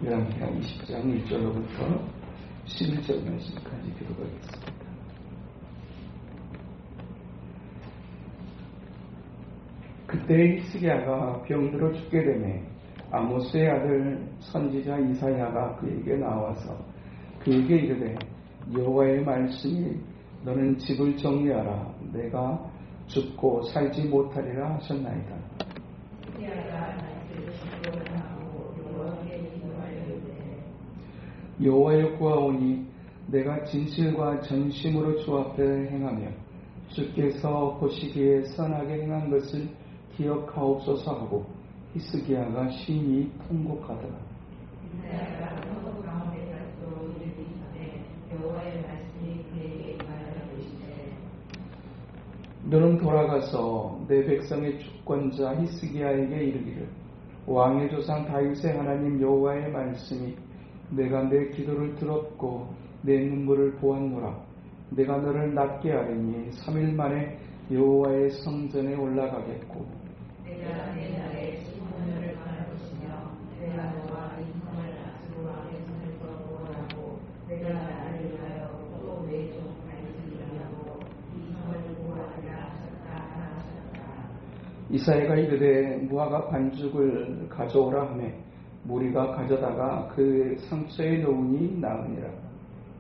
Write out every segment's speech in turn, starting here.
열왕기하 20장 1절로부터 11절 말씀까지 기록하겠습니다. 그때 히스기야가 병들어 죽게 되매 아모스의 아들 선지자 이사야가 그에게 나와서 그에게 이르되 여호와의 말씀이 너는 집을 정리하라 내가 죽고 살지 못하리라 하셨나이다. 여호와여 구하오니 내가 진실과 전심으로 주 앞에 행하며 주께서 보시기에 선하게 행한 것을 기억하옵소서 하고 히스기야가 심히 통곡하더라. 너는 돌아가서 내 백성의 주권자 히스기야에게 이르기를 왕의 조상 다윗의 하나님 여호와의 말씀이 내가 내 기도를 들었고 내 눈물을 보았노라. 내가 너를 낫게 하리니 3일 만에 여호와의 성전에 올라가겠고 내가 내 날에 15년을 만할 것이며 내가 너와 이 성을 낫으로 왕의 손을 보호하고 내가 나를 위하여 또 내 종 다윗을 위하여 이 성을 보호하리라 하셨다. 이사야가 이르되 무화과 반죽을 가져오라 하매 무리가 가져다가 그 상처에 놓으니 나으니라.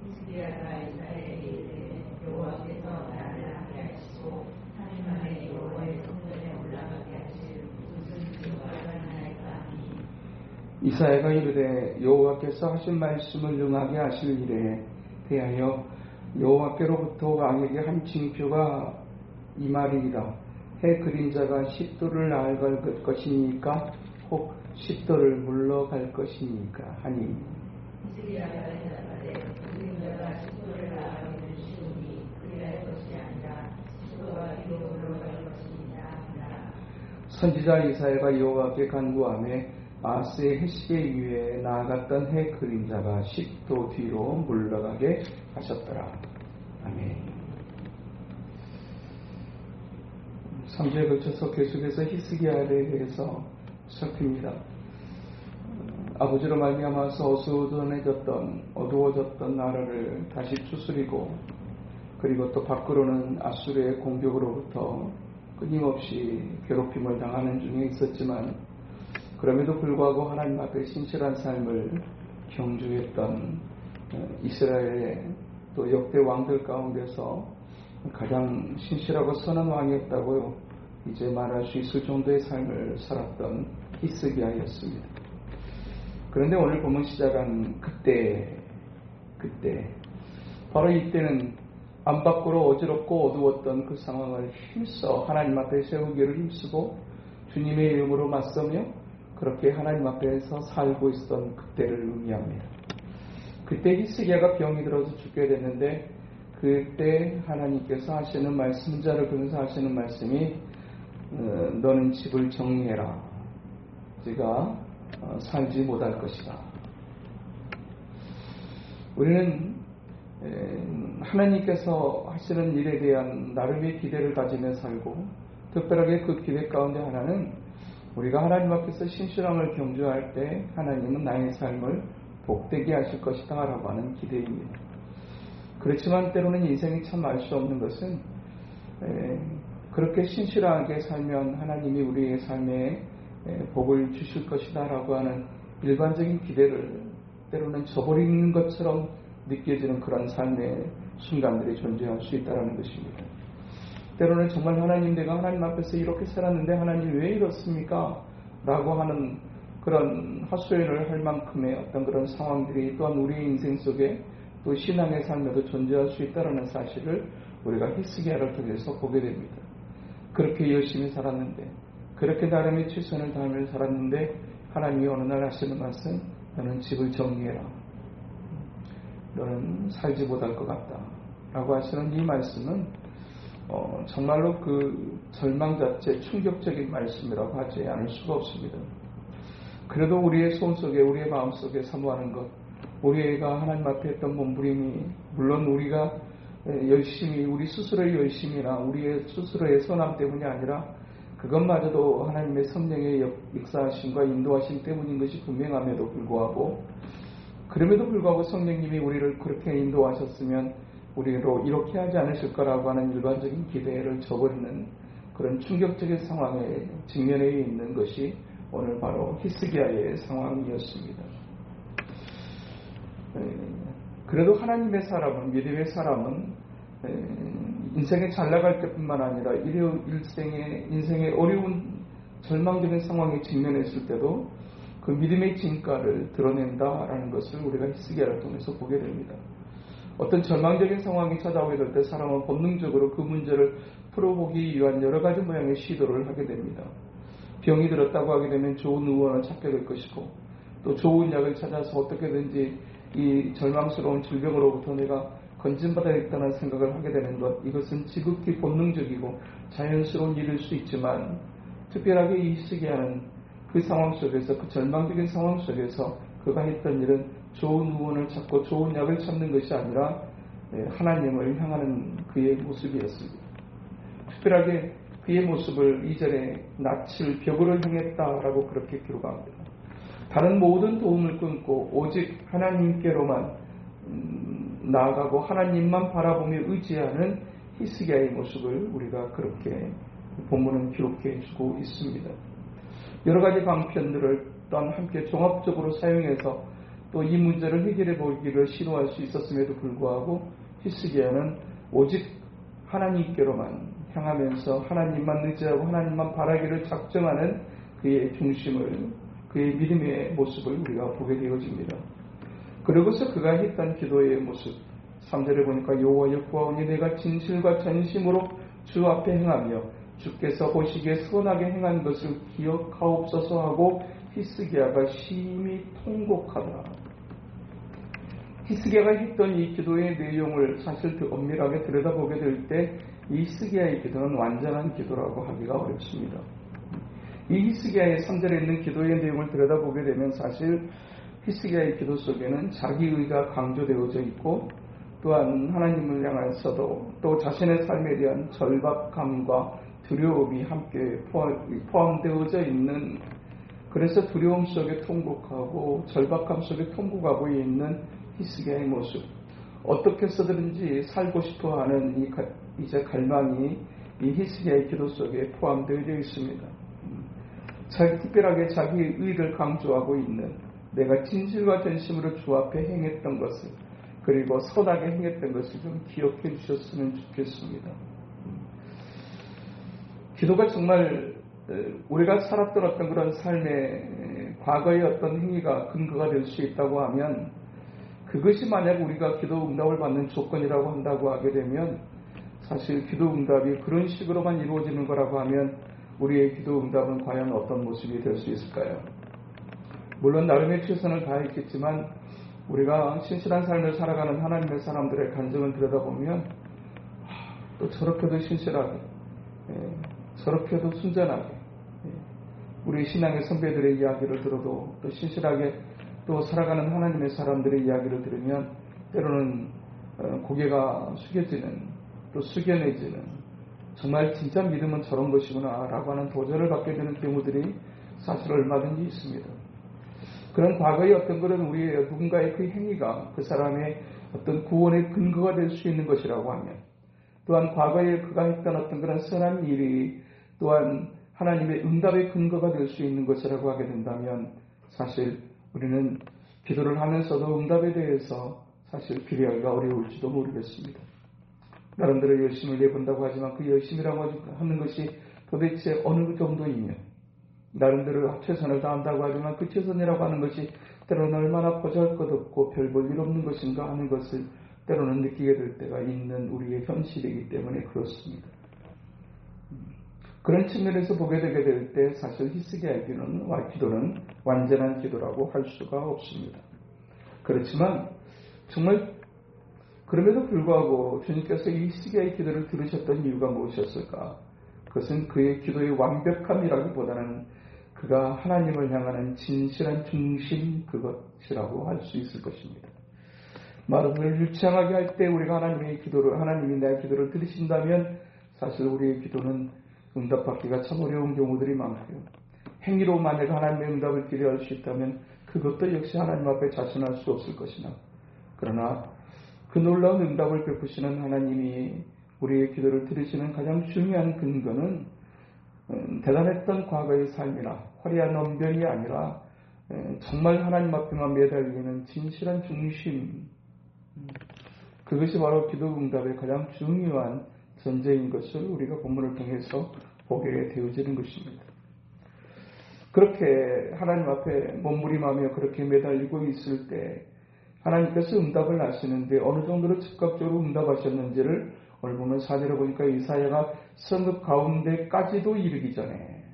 히스기야가 이사야에게 이르되 여호와께서 나를 낫게 하시고 3일 만에 여호와의 성전에 올라가게 하실 무슨 기도가 가능하리까 하니 이사야가 이르되 여호와께서 하신 말씀을 응하게 하실 일에 대하여 여호와께로부터 왕에게 한 징표가 임하리이다. 해 그림자가 10도를 나아갈 것이니까 혹 10도를 물러갈 것이니까 하니 히스기야가 대답하되 그림자가 10도를 나아가기는 쉬우니 그리할 것이 아니라 10도가 뒤로 물러갈 것이니라 하니라. 선지자 이사야가 여호와께 간구하매 아스의 해시계 위에 나아갔던 해 그림자가 10도 뒤로 물러가게 하셨더라. 아멘. 3주에 걸쳐서 계속해서 히스기야에 대해서 살핍니다. 아버지로 말미암아서 어두워졌던 나라를 다시 추스리고 그리고 또 밖으로는 아수르의 공격으로부터 끊임없이 괴롭힘을 당하는 중에 있었지만 그럼에도 불구하고 하나님 앞에 신실한 삶을 경주했던 이스라엘의 또 역대 왕들 가운데서 가장 신실하고 선한 왕이었다고 이제 말할 수 있을 정도의 삶을 살았던 히스기야였습니다. 그런데 오늘 본문 시작한 그때 바로 이때는 안 밖으로 어지럽고 어두웠던 그 상황을 힘써 하나님 앞에 세우기를 힘쓰고 주님의 이름으로 맞서며 그렇게 하나님 앞에서 살고 있었던 그때를 의미합니다. 그때 히스기야가 병이 들어서 죽게 됐는데 그때 하나님께서 하시는 말씀, 문자를 통해서 하시는 말씀이 너는 집을 정리해라. 네가 살지 못할 것이다. 우리는 하나님께서 하시는 일에 대한 나름의 기대를 가지며 살고 특별하게 그 기대 가운데 하나는 우리가 하나님 앞에서 신실함을 경주할 때 하나님은 나의 삶을 복되게 하실 것이다 라고 하는 기대입니다. 그렇지만 때로는 인생이 참 알 수 없는 것은 그렇게 신실하게 살면 하나님이 우리의 삶에 복을 주실 것이다 라고 하는 일반적인 기대를 때로는 저버리는 것처럼 느껴지는 그런 삶의 순간들이 존재할 수 있다는 것입니다. 때로는 정말 하나님, 내가 하나님 앞에서 이렇게 살았는데 하나님 왜 이렇습니까? 라고 하는 그런 하소연을 할 만큼의 어떤 그런 상황들이 또한 우리의 인생 속에 또 신앙의 삶에도 존재할 수 있다는 사실을 우리가 히스기야를 통해서 보게 됩니다. 그렇게 열심히 살았는데, 그렇게 나름의 최선을 다하며 살았는데 하나님이 어느 날 하시는 말씀, 너는 집을 정리해라. 너는 살지 못할 것 같다. 라고 하시는 이 말씀은 정말로 그 절망 자체 충격적인 말씀이라고 하지 않을 수가 없습니다. 그래도 우리의 손속에, 우리의 마음속에 사모하는 것, 우리가 하나님 앞에 했던 몸부림이 물론 우리가 열심히, 우리 스스로의 열심이나 우리의 스스로의 선함 때문이 아니라 그 그것마저도 하나님의 성령의 역사하심과 인도하심 때문인 것이 분명함에도 불구하고, 그럼에도 불구하고 성령님이 우리를 그렇게 인도하셨으면 우리로 이렇게 하지 않으실 거라고 하는 일반적인 기대를 저버리는 그런 충격적인 상황에 직면해 있는 것이 오늘 바로 히스기야의 상황이었습니다. 그래도 하나님의 사람은, 믿음의 사람은 인생에 잘 나갈 때뿐만 아니라 인생의 어려운 절망적인 상황에 직면했을 때도 그 믿음의 진가를 드러낸다라는 것을 우리가 히스기야를 통해서 보게 됩니다. 어떤 절망적인 상황이 찾아오게 될 때 사람은 본능적으로 그 문제를 풀어보기 위한 여러 가지 모양의 시도를 하게 됩니다. 병이 들었다고 하게 되면 좋은 의원을 찾게 될 것이고, 또 좋은 약을 찾아서 어떻게든지 이 절망스러운 질병으로부터 내가 건진받아야겠다는 생각을 하게 되는 것, 이것은 지극히 본능적이고 자연스러운 일일 수 있지만, 특별하게 이 히스기야는 그 상황 속에서, 그 절망적인 상황 속에서 그가 했던 일은 좋은 의원을 찾고 좋은 약을 찾는 것이 아니라 하나님을 향하는 그의 모습이었습니다. 특별하게 그의 모습을 이전에 낯을 벽으로 향했다라고 그렇게 기록합니다. 다른 모든 도움을 끊고 오직 하나님께로만 나아가고 하나님만 바라보며 의지하는 히스기야의 모습을 우리가 그렇게 본문은 기록해 주고 있습니다. 여러 가지 방편들을 또한 함께 종합적으로 사용해서 또 이 문제를 해결해 보기를 시도할 수 있었음에도 불구하고 히스기야는 오직 하나님께로만 향하면서 하나님만 의지하고 하나님만 바라기를 작정하는 그의 중심을, 그의 믿음의 모습을 우리가 보게 되어집니다. 그러고서 그가 했던 기도의 모습, 3절에 보니까 여호와여 구하오니 내가 진실과 전심으로 주 앞에 행하며 주께서 보시기에 선하게 행한 것을 기억하옵소서 하고 히스기야가 심히 통곡하더라. 히스기야가 했던 이 기도의 내용을 사실 더 엄밀하게 들여다보게 될 때 이 히스기야의 기도는 완전한 기도라고 하기가 어렵습니다. 이 히스기야의 3절에 있는 기도의 내용을 들여다보게 되면 사실 히스기야의 기도 속에는 자기의가 강조되어져 있고, 또한 하나님을 향해서도 또 자신의 삶에 대한 절박함과 두려움이 함께 포함되어져 있는, 그래서 두려움 속에 통곡하고 절박함 속에 통곡하고 있는 히스기야의 모습, 어떻게 해서든지 살고 싶어하는 이제 갈망이 이 히스기야의 기도 속에 포함되어 있습니다. 특별하게 자기의 의를 강조하고 있는, 내가 진실과 전심으로 주 앞에 행했던 것을, 그리고 선하게 행했던 것을 좀 기억해 주셨으면 좋겠습니다. 기도가 정말 우리가 살았던 어떤 그런 삶의 과거의 어떤 행위가 근거가 될 수 있다고 하면, 그것이 만약 우리가 기도 응답을 받는 조건이라고 한다고 하게 되면, 사실 기도 응답이 그런 식으로만 이루어지는 거라고 하면 우리의 기도 응답은 과연 어떤 모습이 될 수 있을까요? 물론 나름의 최선을 다했겠지만 우리가 신실한 삶을 살아가는 하나님의 사람들의 간증을 들여다보면 또 저렇게도 신실하게, 저렇게도 순전하게, 우리 신앙의 선배들의 이야기를 들어도 또 신실하게 또 살아가는 하나님의 사람들의 이야기를 들으면 때로는 고개가 숙여지는, 또 숙연해지는, 정말 진짜 믿음은 저런 것이구나 라고 하는 도전을 받게 되는 경우들이 사실 얼마든지 있습니다. 그런 과거의 어떤 그런 우리의 누군가의 그 행위가 그 사람의 어떤 구원의 근거가 될 수 있는 것이라고 하면, 또한 과거에 그가 했던 어떤 그런 선한 일이 또한 하나님의 응답의 근거가 될 수 있는 것이라고 하게 된다면, 사실 우리는 기도를 하면서도 응답에 대해서 사실 기대하기가 어려울지도 모르겠습니다. 나름대로 열심을 내본다고 하지만 그 열심이라고 하는 것이 도대체 어느 정도이며, 나름대로 최선을 다한다고 하지만 그 최선이라고 하는 것이 때로는 얼마나 보잘것없고 별 볼 일 없는 것인가 하는 것을 때로는 느끼게 될 때가 있는 우리의 현실이기 때문에 그렇습니다. 그런 측면에서 보게 되게 될 때 사실 히스기야의 기도는 완전한 기도라고 할 수가 없습니다. 그렇지만 정말 그럼에도 불구하고 주님께서 이 히스기야의 기도를 들으셨던 이유가 무엇이었을까? 그것은 그의 기도의 완벽함이라기보다는 그가 하나님을 향하는 진실한 중심, 그것이라고 할 수 있을 것입니다. 말을 유창하게 할 때 우리가 하나님이 내 기도를 들으신다면 사실 우리의 기도는 응답받기가 참 어려운 경우들이 많고요. 행위로 만약 하나님의 응답을 기대할 수 있다면 그것도 역시 하나님 앞에 자신할 수 없을 것이나, 그러나 그 놀라운 응답을 베푸시는 하나님이 우리의 기도를 들으시는 가장 중요한 근거는 대단했던 과거의 삶이나 화려한 언변이 아니라 정말 하나님 앞에만 매달리는 진실한 중심, 그것이 바로 기도 응답의 가장 중요한 전제인 것을 우리가 본문을 통해서 보게 되어지는 것입니다. 그렇게 하나님 앞에 몸부림하며 그렇게 매달리고 있을 때 하나님께서 응답을 하시는데 어느 정도로 즉각적으로 응답하셨는지를 오늘 보면 4절에 보니까 이사야가 성읍 가운데까지도 이르기 전에,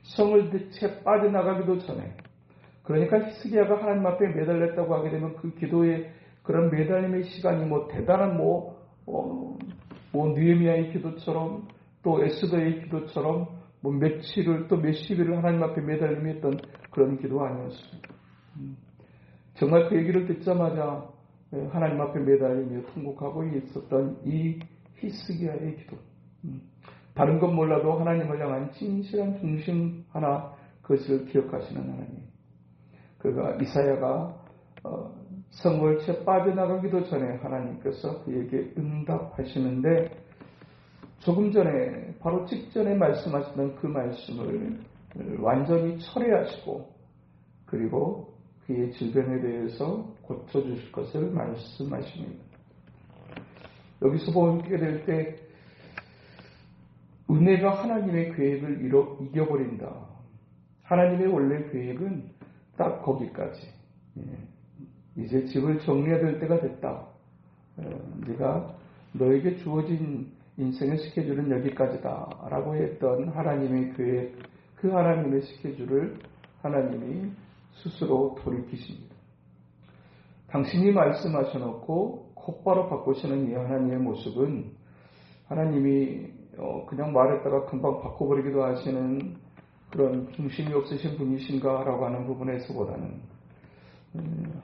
성을 채 빠져나가기도 전에, 그러니까 히스기야가 하나님 앞에 매달렸다고 하게 되면 그 기도의 그런 매달림의 시간이 대단한 느헤미야의 기도처럼 또 에스더의 기도처럼 며칠을 또 몇십일을 하나님 앞에 매달림이 했던 그런 기도 아니었습니다. 정말 그 얘기를 듣자마자 하나님 앞에 매달리며 통곡하고 있었던 이 히스기야의 기도, 다른 건 몰라도 하나님을 향한 진실한 중심 하나, 그것을 기억하시는 하나님. 그가 이사야가 성을 채 빠져나가기도 전에 하나님께서 그에게 응답하시는데, 조금 전에 바로 직전에 말씀하셨던 그 말씀을 완전히 철회하시고 그리고 그의 질병에 대해서 고쳐주실 것을 말씀하십니다. 여기서 보게 될 때 은혜가 하나님의 계획을 이겨버린다. 하나님의 원래 계획은 딱 거기까지. 이제 집을 정리해야 될 때가 됐다. 네가 너에게 주어진 인생의 스케줄은 여기까지다 라고 했던 하나님의 계획, 그 하나님의 스케줄을 하나님이 스스로 돌이키십니다. 당신이 말씀하셔놓고 곧바로 바꾸시는 이 하나님의 모습은 하나님이 그냥 말했다가 금방 바꿔버리기도 하시는 그런 중심이 없으신 분이신가 라고 하는 부분에서보다는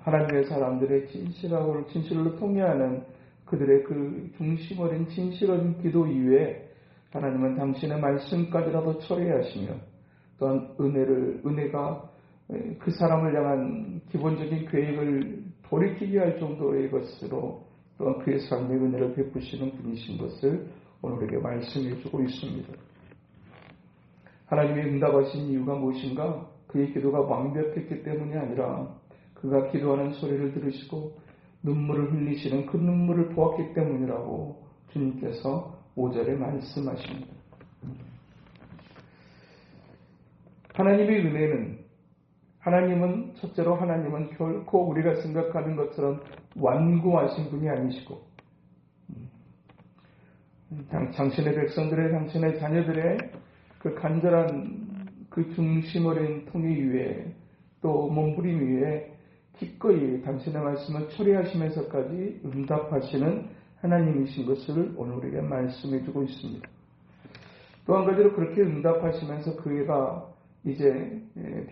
하나님의 사람들의 진실로 통해하는 그들의 그 중심 어린 진실 어린 기도 이외에 하나님은 당신의 말씀까지라도 처리하시며, 또한 은혜가 그 사람을 향한 기본적인 계획을 돌이키게 할 정도의 것으로 또한 그의 삶의 은혜를 베푸시는 분이신 것을 오늘 우리에게 말씀해 주고 있습니다. 하나님의 응답하신 이유가 무엇인가? 그의 기도가 완벽했기 때문이 아니라 그가 기도하는 소리를 들으시고 눈물을 흘리시는 그 눈물을 보았기 때문이라고 주님께서 5절에 말씀하십니다. 하나님의 은혜는, 첫째로 하나님은 결코 우리가 생각하는 것처럼 완고하신 분이 아니시고, 당신의 백성들의, 당신의 자녀들의 그 간절한 그 중심 어린 통의 위에 또 몸부림 위에 기꺼이 당신의 말씀을 처리하시면서까지 응답하시는 하나님이신 것을 오늘 우리에게 말씀해 주고 있습니다. 또 한 가지로 그렇게 응답하시면서 그가 이제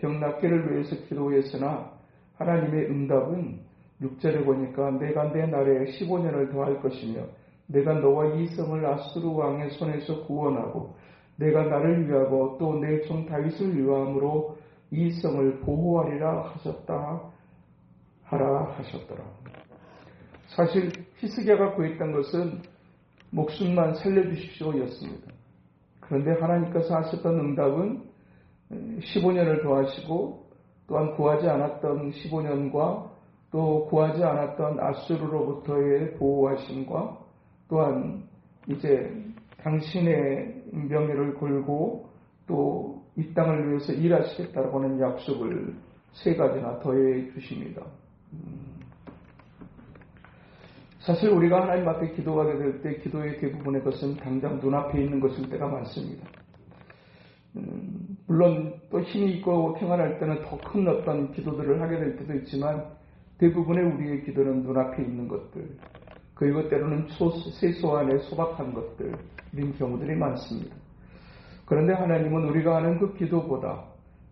병 낫기를 위해서 기도했으나 하나님의 응답은 6절에 보니까 내가 내 날에 15년을 더할 것이며 내가 너와 이 성을 아수르 왕의 손에서 구원하고 내가 나를 위하고 또 내 종 다윗을 위함으로 이 성을 보호하리라 하셨더라. 사실 히스기야가 구했던 것은 목숨만 살려주십시오였습니다. 그런데 하나님께서 하셨던 응답은 15년을 더하시고 또한 구하지 않았던 15년과 또 구하지 않았던 아수르로부터의 보호하심과 또한 이제 당신의 명예를 걸고 또 이 땅을 위해서 일하시겠다고 하는 약속을 3가지나 더해 주십니다. 사실 우리가 하나님 앞에 기도하게 될 때 기도의 대부분의 것은 당장 눈앞에 있는 것일 때가 많습니다. 물론 또 힘이 있고 평안할 때는 더 큰 어떤 기도들을 하게 될 때도 있지만 대부분의 우리의 기도는 눈앞에 있는 것들, 그리고 때로는 세소한에 소박한 것들인 경우들이 많습니다. 그런데 하나님은 우리가 하는 그 기도보다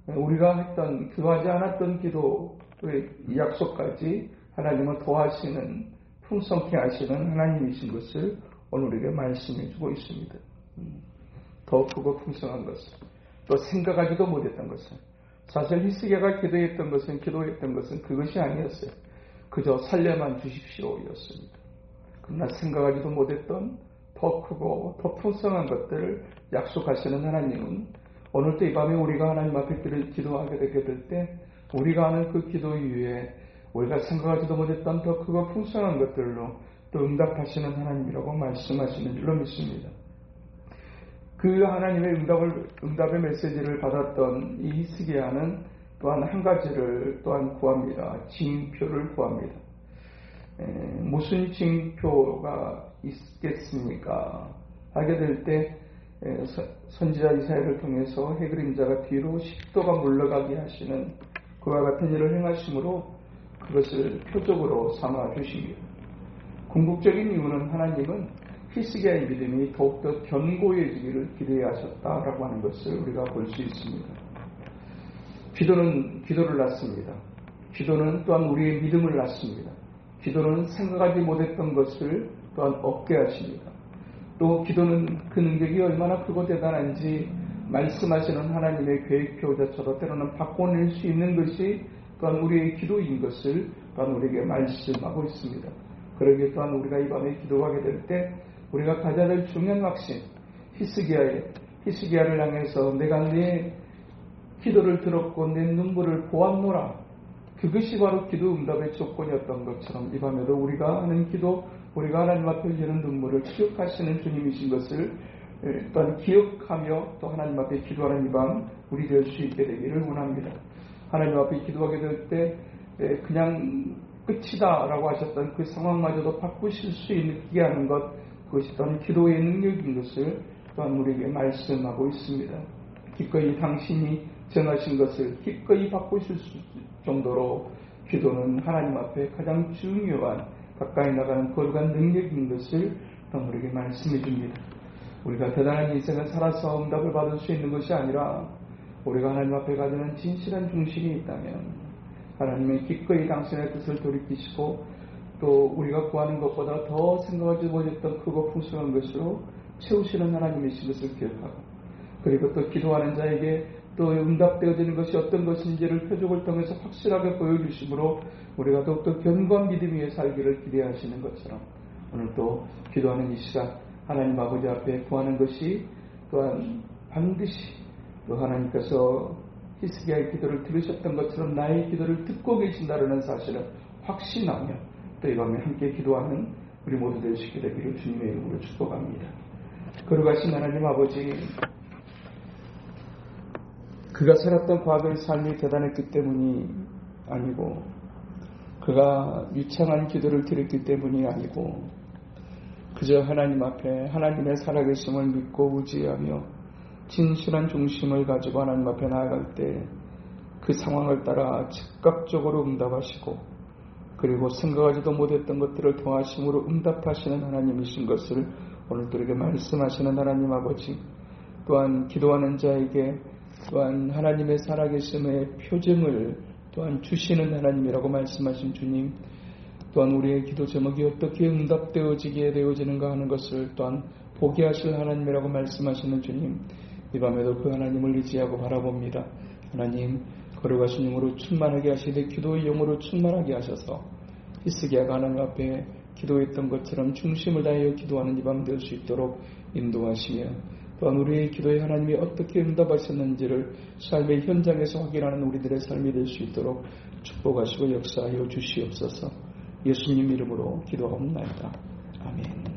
우리가 했던 기도하지 않았던 기도의 약속까지 하나님은 더하시는, 풍성케 하시는 하나님이신 것을 오늘 우리에게 말씀해 주고 있습니다. 더 크고 풍성한 것을, 또 생각하지도 못했던 것을, 사실 히스기야가 기도했던 것은 그것이 아니었어요. 그저 살려만 주십시오였습니다. 그러나 생각하지도 못했던 더 크고 더 풍성한 것들을 약속하시는 하나님은 오늘도 이 밤에 우리가 하나님 앞에 기도하게 되게 될 때 우리가 하는 그 기도 이후에 우리가 생각하지도 못했던 더 크고 풍성한 것들로 또 응답하시는 하나님이라고 말씀하시는 줄로 믿습니다. 그 하나님의 응답의 메시지를 받았던 이 히스기야는 또한 한 가지를 또한 구합니다. 징표를 구합니다. 무슨 징표가 있겠습니까? 하게 될 때 선지자 이사야를 통해서 해 그림자가 뒤로 10도가 물러가게 하시는 그와 같은 일을 행하심으로 그것을 표적으로 삼아 주십니다. 궁극적인 이유는 하나님은 히스기야의 믿음이 더욱더 견고해지기를 기대하셨다라고 하는 것을 우리가 볼 수 있습니다. 기도는 기도를 낳습니다. 기도는 또한 우리의 믿음을 낳습니다. 기도는 생각하지 못했던 것을 또한 얻게 하십니다. 또 기도는 그 능력이 얼마나 크고 대단한지 말씀하시는 하나님의 계획표자처럼 때로는 바꿔낼 수 있는 것이 또한 우리의 기도인 것을 또한 우리에게 말씀하고 있습니다. 그러기에 또한 우리가 이 밤에 기도하게 될 때 우리가 가져야 될 중요한 확신, 히스기야를 향해서 내가 네 기도를 들었고 내 눈물을 보았노라. 그것이 바로 기도 응답의 조건이었던 것처럼 이 밤에도 우리가 하는 기도, 우리가 하나님 앞에 흘리는 눈물을 기억하시는 주님이신 것을 또한 기억하며 또 하나님 앞에 기도하는 이 밤 우리 될 수 있게 되기를 원합니다. 하나님 앞에 기도하게 될 때 그냥 끝이다 라고 하셨던 그 상황마저도 바꾸실 수 있게 하는 것, 그것이 또한 기도의 능력인 것을 또한 우리에게 말씀하고 있습니다. 기꺼이 당신이 정하신 것을 기꺼이 바꾸실 정도로 기도는 하나님 앞에 가장 중요한 가까이 나가는 거룩한 능력인 것을 또한 우리에게 말씀해 줍니다. 우리가 대단한 인생을 살아서 응답을 받을 수 있는 것이 아니라 우리가 하나님 앞에 가지는 진실한 중심이 있다면 하나님의 기꺼이 당신의 뜻을 돌이키시고 또 우리가 구하는 것보다 더 생각하지 못했던 크고 풍성한 것으로 채우시는 하나님이신 것을 기억하고, 그리고 또 기도하는 자에게 또 응답되어지는 것이 어떤 것인지를 표적을 통해서 확실하게 보여주심으로 우리가 더욱더 견고한 믿음 위에 살기를 기대하시는 것처럼 오늘 또 기도하는 이 시간 하나님 아버지 앞에 구하는 것이 또한 반드시 또 하나님께서 히스기야의 기도를 들으셨던 것처럼 나의 기도를 듣고 계신다는 사실을 확신하며 또 이 밤에 함께 기도하는 우리 모두 될 수 있게 되기를 주님의 이름으로 축복합니다. 거룩하신 하나님 아버지, 그가 살았던 과거의 삶이 대단했기 때문이 아니고 그가 유창한 기도를 드렸기 때문이 아니고 그저 하나님 앞에 하나님의 살아계심을 믿고 의지하며 진실한 중심을 가지고 하나님 앞에 나아갈 때 그 상황을 따라 즉각적으로 응답하시고 그리고 생각하지도 못했던 것들을 통하심으로 응답하시는 하나님이신 것을 오늘도 우리에게 말씀하시는 하나님 아버지, 또한 기도하는 자에게 또한 하나님의 살아계심의 표징을 또한 주시는 하나님이라고 말씀하신 주님, 또한 우리의 기도 제목이 어떻게 응답되어지게 되어지는가 하는 것을 또한 보게 하실 하나님이라고 말씀하시는 주님, 이 밤에도 그 하나님을 의지하고 바라봅니다. 하나님, 거룩하신 영으로 충만하게 하시되 기도의 영으로 충만하게 하셔서 히스기야가 하나님 앞에 기도했던 것처럼 중심을 다하여 기도하는 이 밤 될 수 있도록 인도하시며 또한 우리의 기도에 하나님이 어떻게 응답하셨는지를 삶의 현장에서 확인하는 우리들의 삶이 될 수 있도록 축복하시고 역사하여 주시옵소서. 예수님 이름으로 기도하옵나이다. 아멘.